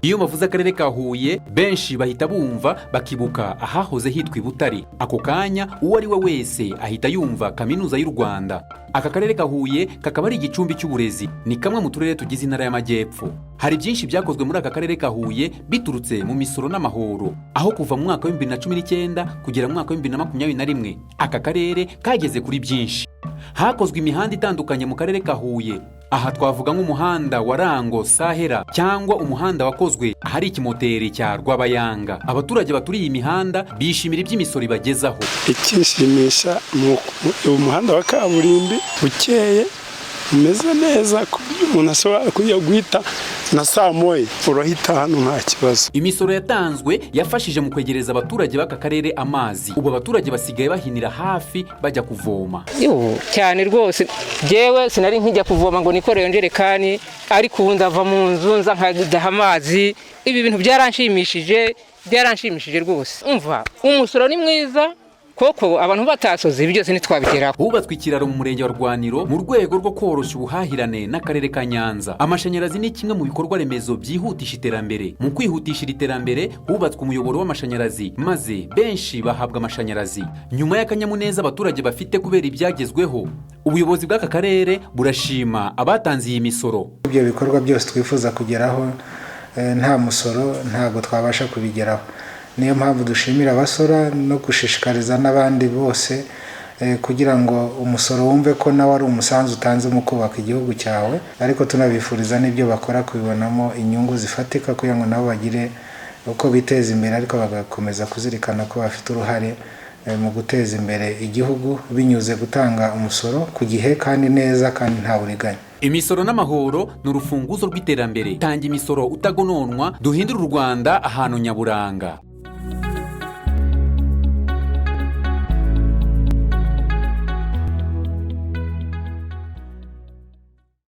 Iyo bavuze akarere ka Huye benshi bahita bumva bakibuka ahahoze hitwa Butare. Ako kanya uwo ari we wese ahita yumva kaminuza y'u Rwanda. Aka karere ka Huye kakaba ari igicumbi cy'uburezi, ni kamwe mu turere tugize intara y'Amajyepfo. Hari byinshi byakozwe muri aka karere ka Huye biturutse mu misoro n'amahoro, aho kuva mu mwaka wa 2019 kugera mu mwaka wa 2021 aka karere kageze kuri byinshi. Hakozwe imihanda itandukanye mu karere ka Huye. Aha twavuga nk'umuhanda wa Rango Sahera cyangwa umuhanda wakozwe ahari ikimoteri cya Rwabayanga. Abaturage baturiye imihanda bishimira iby'imisoro ibagezaho. Ikishimisha mu umuhanda wa kaburimbi ukeye umeze neza ku buryo umuntu ashobora kujya guhita na saa moya urahita hano nta kibazo. Imisoro yatanzwe yafashije mu kwegereza abaturage b'aka karere amazi. Ubu abaturage basigaye bahinira hafi bajya kuvoma. Cyane rwose, jewe sinari nkijya kuvoma ngo nikoreye njerekani, ariko ubu ndava mu nzu nza nkadaha amazi. Ibi bintu byaranshimishije rwose. Umva, umusoro ni mwiza koko, abantu batasoze ibi byose ntitwabigeraho. Hubatswe ikiraro mu murenge wa Rwaniro mu rwego rwo koroshya ubuhahirane n'akarere ka Nyanza. Amashanyarazi ni kimwe mu bikorwa remezo byihutisha iterambere. Mu kwihutisha iterambere hubatswe umuyoboro w'amashanyarazi maze benshi bahabwa amashanyarazi. Nyuma y'akanyamuneza abaturage bafite kubera ibyagezweho, ubuyobozi bw'aka karere burashima abatanze iyi misoro. Ibyo bikorwa byose twifuza kugeraho nta musoro ntabwo twabasha kubigeraho. Niyo mpamvu dushimira abasora no gushishikariza n'abandi bose kugira ngo umusoro wumve ko nawe ari umusanzu utanze mu kubaka igihugu cyawe, ariko tunabifuriza n'ibyo bakora kubibonamo inyungu zifatika kugira ngo nabo bagire uko biteza imbere, ariko bagakomeza kuzirikana ko bafite uruhare mu guteza imbere igihugu binyuze gutanga umusoro ku gihe kandi neza kandi nta buriganya. Imisoro n'amahoro ni urufunguzo rw'iterambere. Tanga imisoro utagononwa, duhindure u Rwanda ahantu nyaburanga.